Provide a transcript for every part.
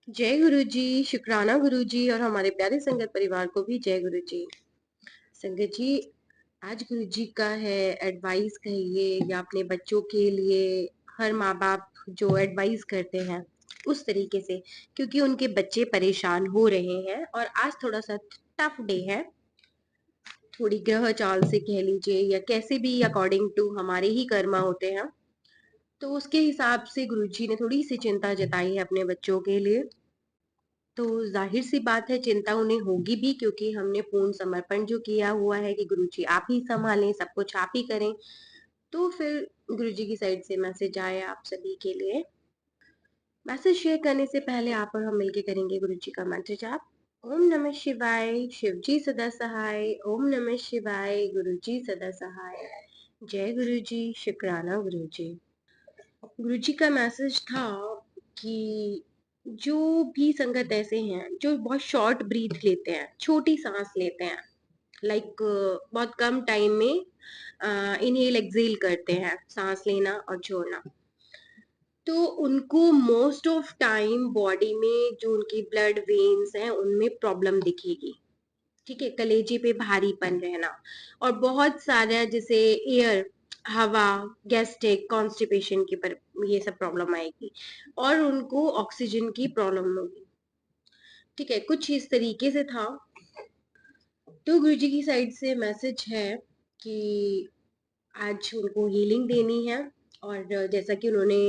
जय गुरु जी। शुक्राना गुरु जी और हमारे प्यारे संगत परिवार को भी जय गुरु जी। संगत जी, आज गुरु जी का है एडवाइस कहिए या अपने बच्चों के लिए हर माँ बाप जो एडवाइस करते हैं उस तरीके से, क्योंकि उनके बच्चे परेशान हो रहे हैं और आज थोड़ा सा टफ डे है। थोड़ी ग्रह चाल से कह लीजिए या कैसे भी अकॉर्डिंग टू हमारे ही कर्मा होते हैं, तो उसके हिसाब से गुरु जी ने थोड़ी सी चिंता जताई है अपने बच्चों के लिए। तो जाहिर सी बात है चिंता उन्हें होगी भी, क्योंकि हमने पूर्ण समर्पण जो किया हुआ है कि गुरुजी आप ही संभालें, सब कुछ आप ही करें। तो फिर गुरुजी की साइड से मैसेज आया आप सभी के लिए। मैसेज शेयर करने से पहले आप और हम मिलके करेंगे गुरुजी का मंत्र जाप। ओम नमः शिवाय, शिव जी सदा सहाय। ओम नमः शिवाय, गुरु जी सदा सहाय। जय गुरु जी। शुक्राना गुरु जी। गुरु जी का मैसेज था कि जो भी संगत ऐसे हैं जो बहुत शॉर्ट ब्रीथ लेते हैं, छोटी सांस लेते हैं, लाइक बहुत कम टाइम में इनहेल एक्सेल करते हैं, सांस लेना और छोड़ना, तो उनको मोस्ट ऑफ टाइम बॉडी में जो उनकी ब्लड वेन्स हैं उनमें प्रॉब्लम दिखेगी। ठीक है, कलेजे पे भारीपन रहना और बहुत सारा जैसे एयर, हवा, गैस्ट्रिक, कॉन्स्टिपेशन की पर ये सब प्रॉब्लम आएगी और उनको ऑक्सीजन की प्रॉब्लम होगी। ठीक है, कुछ इस तरीके से था। तो गुरुजी की साइड से मैसेज है कि आज उनको हीलिंग देनी है और जैसा कि उन्होंने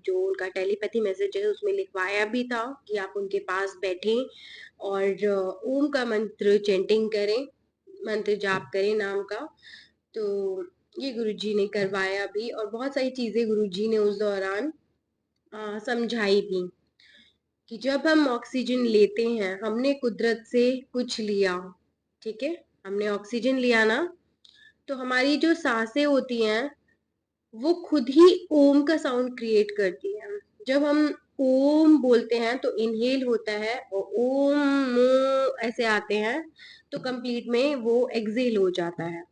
जो उनका टेलीपैथी मैसेज है उसमें लिखवाया भी था कि आप उनके पास बैठें और ओम का मंत्र चैंटिंग करें, मंत्र जाप करें नाम का। तो ये गुरुजी ने करवाया भी और बहुत सारी चीजें गुरुजी ने उस दौरान समझाई भी कि जब हम ऑक्सीजन लेते हैं हमने कुदरत से कुछ लिया। ठीक है, हमने ऑक्सीजन लिया ना, तो हमारी जो सांसें होती हैं वो खुद ही ओम का साउंड क्रिएट करती है। जब हम ओम बोलते हैं तो इनहेल होता है और ओम ऐसे आते हैं, तो कंप्लीट में वो एक्सेल हो जाता है।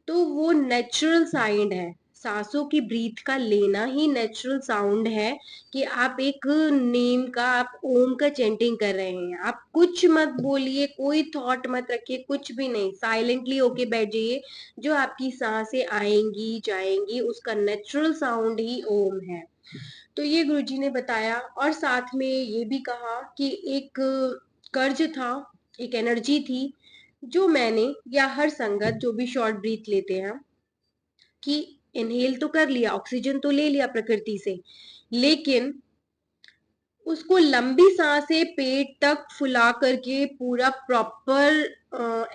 तो वो नेचुरल साउंड है, सांसों की ब्रीथ का लेना ही नेचुरल साउंड है कि आप एक नेम का, आप ओम का चैंटिंग कर रहे हैं। आप कुछ मत बोलिए, कोई थॉट मत रखिए, कुछ भी नहीं, साइलेंटली होके बैठ जाइए। जो आपकी सांसें आएंगी जाएंगी उसका नेचुरल साउंड ही ओम है। तो ये गुरुजी ने बताया और साथ में ये भी कहा कि एक कर्ज था, एक एनर्जी थी जो मैंने या हर संगत जो भी शॉर्ट ब्रीथ लेते हैं कि इनहेल तो कर लिया, ऑक्सीजन तो ले लिया प्रकृति से, लेकिन उसको लंबी सांसें पेट तक फुला करके पूरा प्रॉपर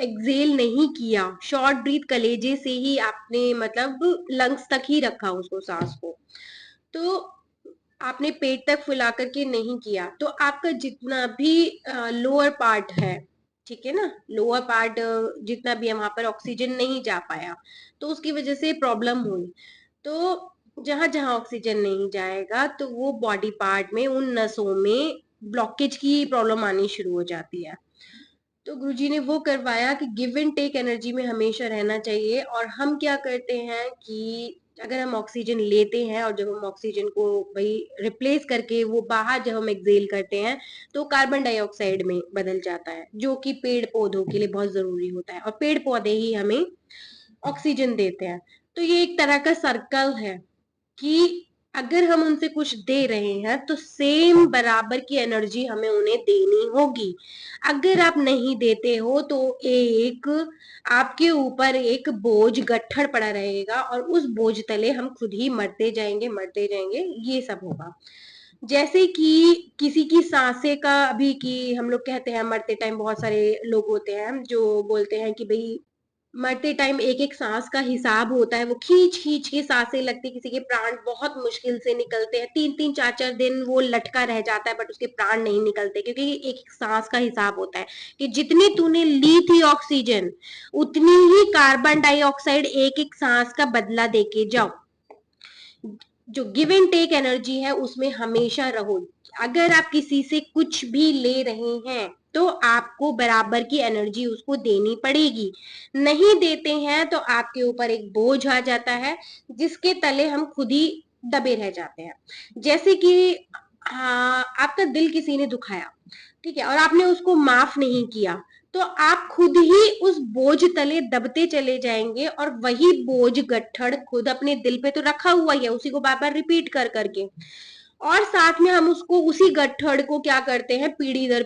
एक्सेल नहीं किया। शॉर्ट ब्रीथ कलेजे से ही आपने मतलब लंग्स तक ही रखा उसको, सांस को, तो आपने पेट तक फुला करके नहीं किया, तो आपका जितना भी लोअर पार्ट है, ठीक है ना, लोअर पार्ट जितना भी है वहां पर ऑक्सीजन नहीं जा पाया, तो उसकी वजह से प्रॉब्लम हुई। तो जहां जहां ऑक्सीजन नहीं जाएगा तो वो बॉडी पार्ट में, उन नसों में ब्लॉकेज की प्रॉब्लम आनी शुरू हो जाती है। तो गुरुजी ने वो करवाया कि गिव एंड टेक एनर्जी में हमेशा रहना चाहिए। और हम क्या करते हैं कि अगर हम ऑक्सीजन लेते हैं और जब हम ऑक्सीजन को भाई रिप्लेस करके वो बाहर जब हम एक्सेल करते हैं तो कार्बन डाइऑक्साइड में बदल जाता है, जो कि पेड़ पौधों के लिए बहुत जरूरी होता है और पेड़ पौधे ही हमें ऑक्सीजन देते हैं। तो ये एक तरह का सर्कल है कि अगर हम उनसे कुछ दे रहे हैं तो सेम बराबर की एनर्जी हमें उन्हें देनी होगी। अगर आप नहीं देते हो तो एक आपके ऊपर एक बोझ गट्ठर पड़ा रहेगा और उस बोझ तले हम खुद ही मरते जाएंगे, ये सब होगा। जैसे कि किसी की सांसें का अभी की हम लोग कहते हैं, मरते टाइम बहुत सारे लोग होते हैं जो बोलते हैं कि भाई मरते टाइम एक एक सांस का हिसाब होता है, वो खींच खींच के सांसें लगती, किसी के प्राण बहुत मुश्किल से निकलते हैं, 3 3 4 4 दिन वो लटका रह जाता है बट उसके प्राण नहीं निकलते, क्योंकि एक एक सांस का हिसाब होता है कि जितनी तूने ली थी ऑक्सीजन उतनी ही कार्बन डाइऑक्साइड एक एक सांस का बदला देके जाओ। जो गिव एंड टेक एनर्जी है उसमें हमेशा रहो। अगर आप किसी से कुछ भी ले रहे हैं तो आपको बराबर की एनर्जी उसको देनी पड़ेगी। नहीं देते हैं तो आपके ऊपर एक बोझ आ जाता है जिसके तले हम खुद ही दबे रह जाते हैं। जैसे कि आपका दिल किसी ने दुखाया, ठीक है, और आपने उसको माफ नहीं किया, तो आप खुद ही उस बोझ तले दबते चले जाएंगे, और वही बोझ गट्ठड़ खुद अपने दिल पे तो रखा हुआ ही है, उसी को बार बार रिपीट कर करके, और साथ में हम उसको उसी गट्ठड़ को क्या करते हैं, पीढ़ी दर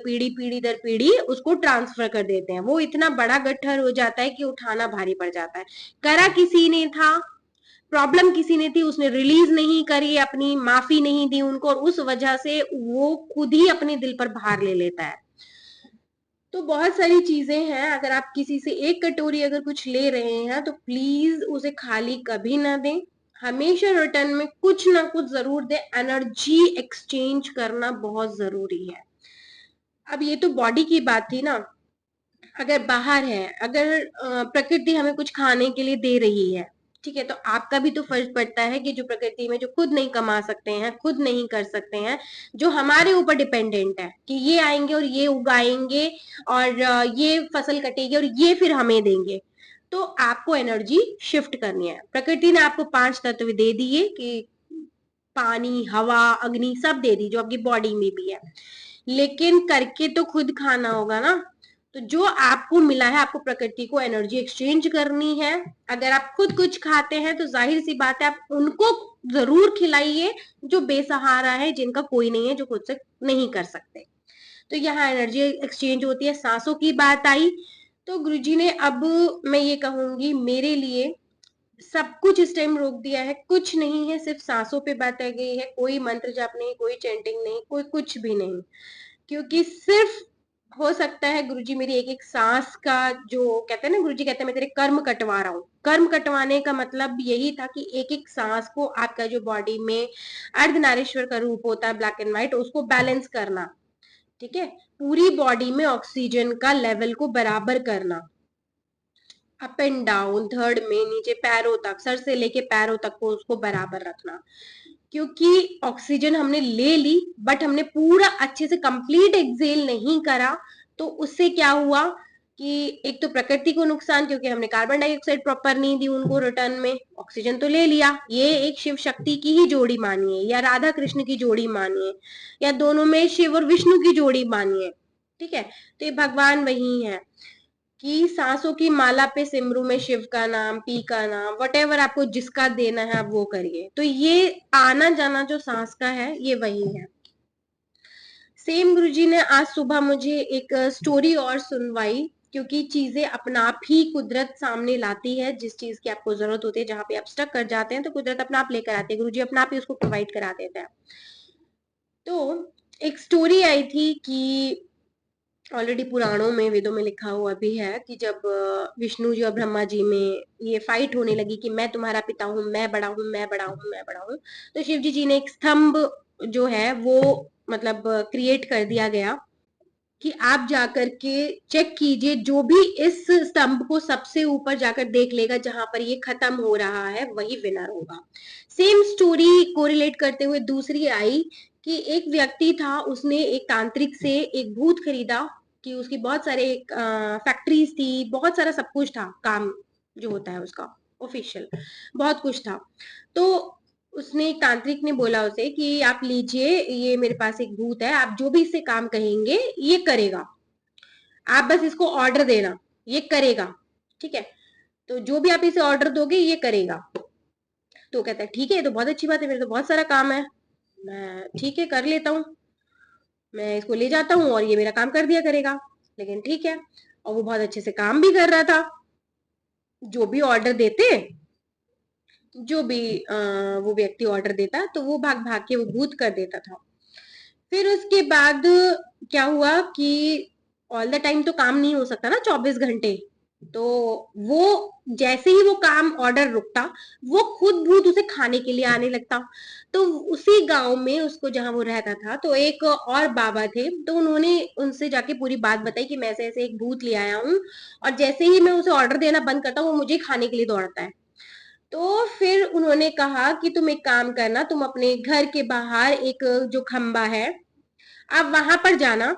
पीढ़ी उसको ट्रांसफर कर देते हैं। वो इतना बड़ा गट्ठर हो जाता है कि उठाना भारी पड़ जाता है। करा किसी ने था, प्रॉब्लम किसी ने थी, उसने रिलीज नहीं करी, अपनी माफी नहीं दी उनको, और उस वजह से वो खुद ही अपने दिल पर भार ले लेता है। तो बहुत सारी चीजें हैं, अगर आप किसी से एक कटोरी अगर कुछ ले रहे हैं तो प्लीज उसे खाली कभी ना दें, हमेशा रिटर्न में कुछ ना कुछ जरूर दें। एनर्जी एक्सचेंज करना बहुत जरूरी है। अब ये तो बॉडी की बात थी ना, अगर बाहर है, अगर प्रकृति हमें कुछ खाने के लिए दे रही है, ठीक है, तो आपका भी तो फर्ज पड़ता है कि जो प्रकृति में जो खुद नहीं कमा सकते हैं, खुद नहीं कर सकते हैं, जो हमारे ऊपर डिपेंडेंट है कि ये आएंगे और ये उगाएंगे और ये फसल कटेगी और ये फिर हमें देंगे, तो आपको एनर्जी शिफ्ट करनी है। प्रकृति ने आपको 5 तत्व दे दिए कि पानी, हवा, अग्नि सब दे दी, जो आपकी बॉडी में भी है, लेकिन करके तो खुद खाना होगा ना। तो जो आपको मिला है, आपको प्रकृति को एनर्जी एक्सचेंज करनी है। अगर आप खुद कुछ खाते हैं तो जाहिर सी बात है आप उनको जरूर खिलाइए जो बेसहारा है, जिनका कोई नहीं है, जो खुद से नहीं कर सकते। तो यहाँ एनर्जी एक्सचेंज होती है। सांसों की बात आई तो गुरुजी ने, अब मैं ये कहूंगी, मेरे लिए सब कुछ इस टाइम रोक दिया है, कुछ नहीं है, सिर्फ सांसों पे बात आ गई है, कोई मंत्र जाप नहीं, कोई चैंटिंग नहीं, कोई कुछ भी नहीं, क्योंकि सिर्फ हो सकता है गुरुजी मेरी एक एक सांस का, जो कहते हैं ना, गुरुजी कहते हैं मैं तेरे कर्म कटवा रहा हूँ। कर्म कटवाने का मतलब यही था कि एक एक सांस को आपका जो बॉडी में अर्धनारीश्वर का रूप होता है, ब्लैक एंड व्हाइट, उसको बैलेंस करना, ठीक है, पूरी बॉडी में ऑक्सीजन का लेवल को बराबर करना, अप एंड डाउन, धड़ में, नीचे पैरों तक, सर से लेके पैरों तक को उसको बराबर रखना। क्योंकि ऑक्सीजन हमने ले ली बट हमने पूरा अच्छे से कंप्लीट एक्सेल नहीं करा, तो उससे क्या हुआ कि एक तो प्रकृति को नुकसान, क्योंकि हमने कार्बन डाइऑक्साइड प्रॉपर नहीं दी उनको रिटर्न में, ऑक्सीजन तो ले लिया। ये एक शिव शक्ति की ही जोड़ी मानिए, या राधा कृष्ण की जोड़ी मानिए, या दोनों में शिव और विष्णु की जोड़ी मानिए, ठीक है, तो ये भगवान वही है कि सांसों की माला पे सिमरू में शिव का नाम, पी का नाम, वटेवर आपको जिसका देना है आप वो करिए। तो ये आना जाना जो सांस का है, ये वही है। सेम गुरुजी ने आज सुबह मुझे एक स्टोरी और सुनवाई, क्योंकि चीजें अपना आप ही कुदरत सामने लाती है, जिस चीज की आपको जरूरत होती है, जहां पे आप स्टक कर जाते हैं तो कुदरत अपना आप लेकर आती है, गुरुजी अपना आप ही उसको प्रोवाइड करा देता है। तो एक स्टोरी आई थी कि ऑलरेडी पुराणों में, वेदों में लिखा हुआ भी है कि जब विष्णु जी और ब्रह्मा जी में ये फाइट होने लगी कि मैं तुम्हारा पिता हूँ, मैं बड़ा हूँ, मैं बड़ा हूँ, मैं बड़ा हूँ, तो शिव जी ने एक स्तंभ जो है वो मतलब क्रिएट कर दिया गया कि आप जाकर के चेक कीजिए, जो भी इस स्तंभ को सबसे ऊपर जाकर देख लेगा जहां पर ये खत्म हो रहा है, वही विनर होगा। सेम स्टोरी कोरिलेट करते हुए दूसरी आई कि एक व्यक्ति था, उसने एक तांत्रिक से एक भूत खरीदा, कि उसकी बहुत सारे फैक्ट्रीज थी, बहुत सारा सब कुछ था, काम जो होता है उसका ऑफिशियल, बहुत कुछ था। तो उसने, एक तांत्रिक ने बोला उसे कि आप लीजिए, ये मेरे पास एक भूत है, आप जो भी इससे काम कहेंगे ये करेगा, आप बस इसको ऑर्डर देना, ये करेगा, ठीक है, तो जो भी आप इसे ऑर्डर दोगे ये करेगा। तो कहता है ठीक है, ये तो बहुत अच्छी बात है, मेरे तो बहुत सारा काम है, मैं ठीक है कर लेता हूँ, मैं इसको ले जाता हूँ और ये मेरा काम कर दिया करेगा। लेकिन ठीक है, और वो बहुत अच्छे से काम भी कर रहा था, जो भी ऑर्डर देते, जो भी वो व्यक्ति ऑर्डर देता तो वो भाग भाग के वो भूत कर देता था। फिर उसके बाद क्या हुआ कि ऑल द टाइम तो काम नहीं हो सकता ना, 24 घंटे, तो वो जैसे ही वो काम ऑर्डर रुकता, वो खुद भूत उसे खाने के लिए आने लगता। तो उसी गांव में, उसको जहां वो रहता था, तो एक और बाबा थे, तो उन्होंने उनसे जाके पूरी बात बताई कि मैं ऐसे ऐसे एक भूत ले आया हूँ, और जैसे ही मैं उसे ऑर्डर देना बंद करता हूँ वो मुझे खाने के लिए दौड़ता है। तो फिर उन्होंने कहा कि तुम एक काम करना, तुम अपने घर के बाहर एक जो खंबा है, आप वहां पर जाना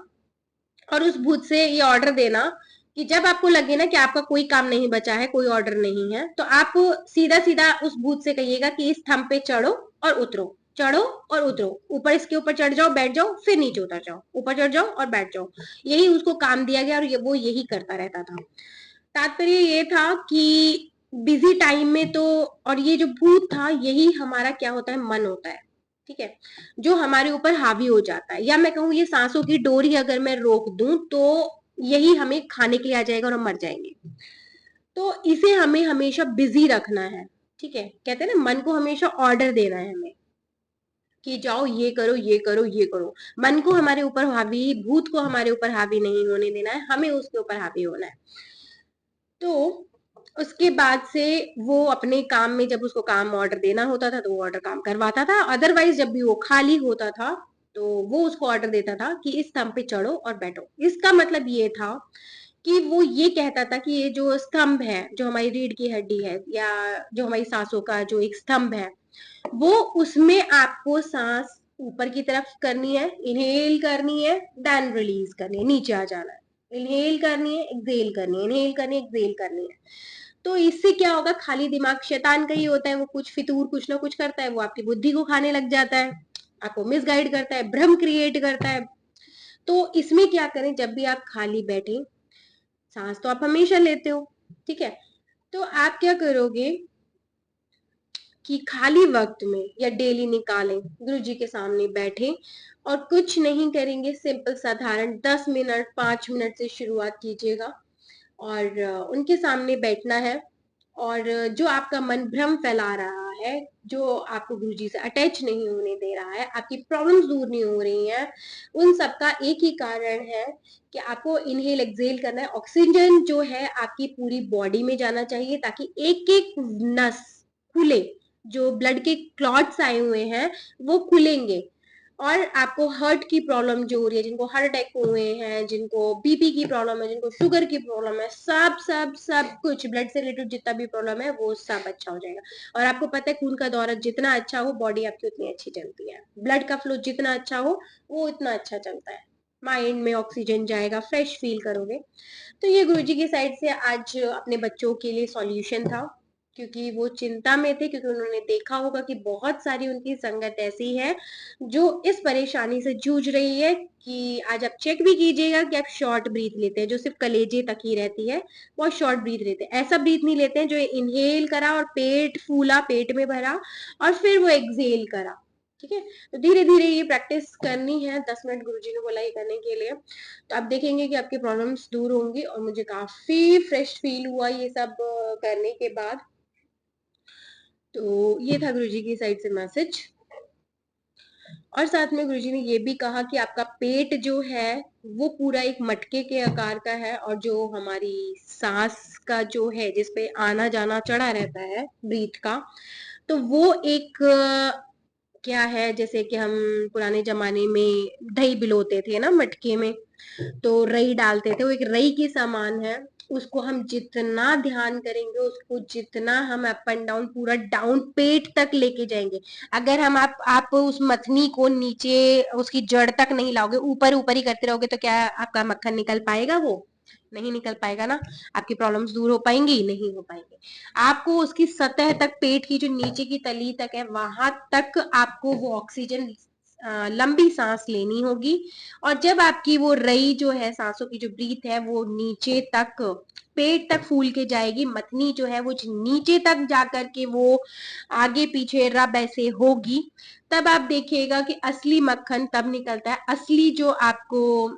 और उस भूत से ये ऑर्डर देना कि जब आपको लगे ना कि आपका कोई काम नहीं बचा है, कोई ऑर्डर नहीं है, तो आप सीधा सीधा उस भूत से कहिएगा कि इस थंब पे चढ़ो और उतरो। चढ़ो और उतरो, ऊपर इसके ऊपर चढ़ जाओ, बैठ जाओ, फिर नीचे उतर जाओ, ऊपर चढ़ जाओ और बैठ जाओ। यही उसको काम दिया गया और वो यही करता रहता था। तात्पर्य ये था कि बिजी टाइम में तो, और ये जो भूत था यही हमारा क्या होता है, मन होता है, ठीक है, जो हमारे ऊपर हावी हो जाता है। या मैं कहूँ ये सांसों की डोरी अगर मैं रोक दूं तो यही हमें खाने के लिए आ जाएगा और हम मर जाएंगे। तो इसे हमें हमेशा बिजी रखना है, ठीक है, कहते हैं ना मन को हमेशा ऑर्डर देना है हमें कि जाओ ये करो ये करो ये करो। मन को हमारे ऊपर हावी, भूत को हमारे ऊपर हावी नहीं होने देना है, हमें उसके ऊपर हावी होना है। तो उसके बाद से वो अपने काम में, जब उसको काम ऑर्डर देना होता था तो वो ऑर्डर काम करवाता था, अदरवाइज जब भी वो खाली होता था तो वो उसको ऑर्डर देता था कि इस स्तंभ पे चढ़ो और बैठो। इसका मतलब ये था कि वो ये कहता था कि ये जो स्तंभ है, जो हमारी रीढ़ की हड्डी है या जो हमारी सांसों का जो एक स्तंभ है, वो उसमें आपको सांस ऊपर की तरफ करनी है, इनहेल करनी है, देन रिलीज करनी है, नीचे आ जाना है, इनहेल करनी है, एक्सेल करनी है, इनहेल करनी है, एक्सेल करनी है। तो इससे क्या होगा, खाली दिमाग शैतान का ही होता है, वो कुछ फितूर कुछ ना कुछ करता है, वो आपकी बुद्धि को खाने लग जाता है, आपको मिसगाइड करता है, भ्रम क्रिएट करता है। तो इसमें क्या करें, जब भी आप खाली बैठे, सांस तो आप हमेशा लेते हो, ठीक है, तो आप क्या करोगे कि खाली वक्त में या डेली निकालें, गुरु जी के सामने बैठे और कुछ नहीं करेंगे, सिंपल साधारण 10 मिनट 5 मिनट से शुरुआत कीजिएगा और उनके सामने बैठना है। और जो आपका मन भ्रम फैला रहा है, जो आपको गुरुजी से अटैच नहीं होने दे रहा है, आपकी प्रॉब्लम्स दूर नहीं हो रही हैं, उन सब का एक ही कारण है कि आपको इनहेल एक्सेल करना है। ऑक्सीजन जो है आपकी पूरी बॉडी में जाना चाहिए ताकि एक एक नस खुले, जो ब्लड के क्लॉट्स आए हुए हैं वो खुलेंगे। और आपको हार्ट की प्रॉब्लम जो हो रही है, जिनको हार्ट अटैक हुए हैं, जिनको बीपी की प्रॉब्लम है, जिनको शुगर की प्रॉब्लम है, सब सब सब कुछ ब्लड से रिलेटेड जितना भी प्रॉब्लम है वो सब अच्छा हो जाएगा। और आपको पता है खून का दौरा जितना अच्छा हो बॉडी आपकी उतनी अच्छी चलती है, ब्लड का फ्लो जितना अच्छा हो वो उतना अच्छा चलता है, माइंड में ऑक्सीजन जाएगा, फ्रेश फील करोगे। तो ये गुरुजी की साइड से आज अपने बच्चों के लिए सॉल्यूशन था, क्योंकि वो चिंता में थे, क्योंकि उन्होंने देखा होगा कि बहुत सारी उनकी संगत ऐसी है जो इस परेशानी से जूझ रही है कि आज आप चेक भी कीजिएगा कि आप शॉर्ट ब्रीथ लेते हैं, जो सिर्फ कलेजे तक ही रहती है, बहुत शॉर्ट ब्रीथ लेते हैं। ऐसा ब्रीथ नहीं लेते हैं जो इनहेल करा और पेट फूला, पेट में भरा और फिर वो एक्सेल करा, ठीक है। तो धीरे धीरे ये प्रैक्टिस करनी है, 10 मिनट गुरुजी ने बोला ये करने के लिए। तो आप देखेंगे कि आपकी प्रॉब्लम्स दूर होंगी और मुझे काफी फ्रेश फील हुआ ये सब करने के बाद। तो ये था गुरुजी की साइड से मैसेज। और साथ में गुरुजी ने ये भी कहा कि आपका पेट जो है वो पूरा एक मटके के आकार का है, और जो हमारी सांस का जो है जिसपे आना जाना चढ़ा रहता है ब्रीथ का, तो वो एक क्या है, जैसे कि हम पुराने जमाने में दही बिलोते थे ना मटके में, तो रई डालते थे, वो एक रई के समान है। उसको हम जितना ध्यान करेंगे, उसको जितना हम अप एंड डाउन पूरा डाउन पेट तक लेके जाएंगे, अगर हम आप उस मथनी को नीचे उसकी जड़ तक नहीं लाओगे, ऊपर ऊपर ही करते रहोगे, तो क्या आपका मक्खन निकल पाएगा? वो नहीं निकल पाएगा ना। आपकी प्रॉब्लम्स दूर हो पाएंगी? नहीं हो पाएंगे। आपको उसकी सतह तक, पेट की जो नीचे की तली तक है वहां तक आपको वो ऑक्सीजन, लंबी सांस लेनी होगी। और जब आपकी वो रई जो है, सांसों की जो ब्रीथ है, वो नीचे तक पेट तक फूल के जाएगी, मथनी जो है वो नीचे तक जाकर के वो आगे पीछे रब ऐसे होगी, तब आप देखिएगा कि असली मक्खन तब निकलता है, असली जो आपको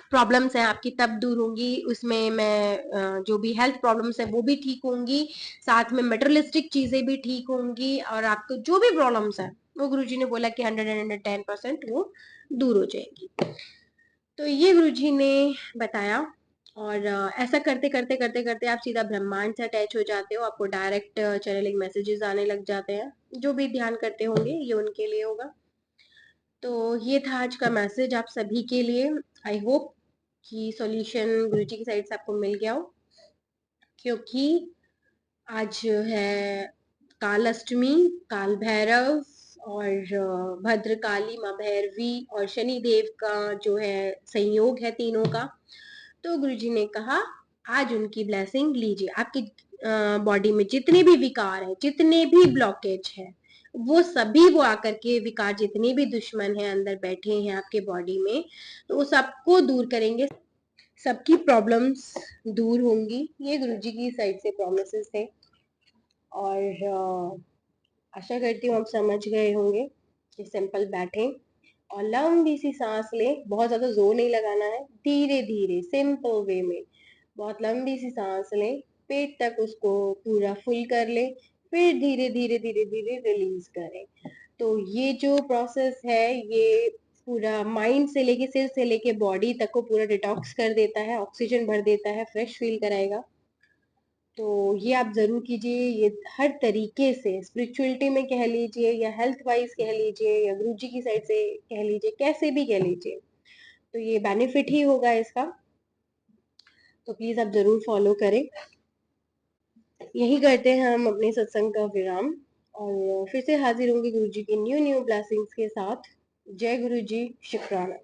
प्रॉब्लम्स हैं आपकी तब दूर होंगी। उसमें मैं जो भी हेल्थ प्रॉब्लम्स है वो भी ठीक होंगी, साथ में मटेरियलिस्टिक चीजें भी ठीक होंगी, और आपको जो भी प्रॉब्लम्स है वो गुरुजी ने बोला कि 110% वो दूर हो जाएगी। तो ये गुरुजी ने बताया। और ऐसा करते करते करते करते आप सीधा ब्रह्मांड से अटैच हो जाते हो, आपको डायरेक्ट चैनलिंग मैसेजेस आने लग जाते हैं। जो भी ध्यान करते होंगे ये उनके लिए होगा। तो ये था आज का मैसेज आप सभी के लिए। आई होप कि सॉल्यूशन गुरुजी की साइड से आपको मिल गया हो, क्योंकि आज है काल अष्टमी, काल भैरव और भद्रकाली माँ भैरवी और शनि देव का जो है संयोग है तीनों का। तो गुरुजी ने कहा आज उनकी ब्लेसिंग लीजिए। आपकी बॉडी में जितने भी विकार है, जितने भी ब्लॉकेज है, वो सभी वो आकर के विकार जितने भी दुश्मन हैं अंदर बैठे हैं आपके बॉडी में, तो वो सबको दूर करेंगे, सबकी प्रॉब्लम्स दूर होंगी। ये गुरुजी की साइड से प्रॉमिसेस थे और आशा करती हूँ आप समझ गए होंगे कि सिंपल बैठें और लंबी सी सांस लें। बहुत ज्यादा जोर नहीं लगाना है, धीरे धीरे सिंपल वे में बहुत लंबी सी सांस लें, पेट तक उसको पूरा फुल कर लें, फिर धीरे धीरे धीरे धीरे रिलीज करें। तो ये जो प्रोसेस है ये पूरा माइंड से लेके सिर से लेके बॉडी तक को पूरा डिटॉक्स कर देता है, ऑक्सीजन भर देता है, फ्रेश फील कराएगा। तो ये आप जरूर कीजिए। ये हर तरीके से स्पिरिचुअलिटी में कह लीजिए या हेल्थ वाइज कह लीजिए या गुरु जी की साइड से कह लीजिए, कैसे भी कह लीजिए, तो ये बेनिफिट ही होगा इसका। तो प्लीज आप जरूर फॉलो करें। यही करते हैं हम अपने सत्संग का विराम और फिर से हाजिर होंगे गुरु जी की न्यू न्यू ब्लेसिंग्स के साथ। जय गुरु जी, शुक्राना।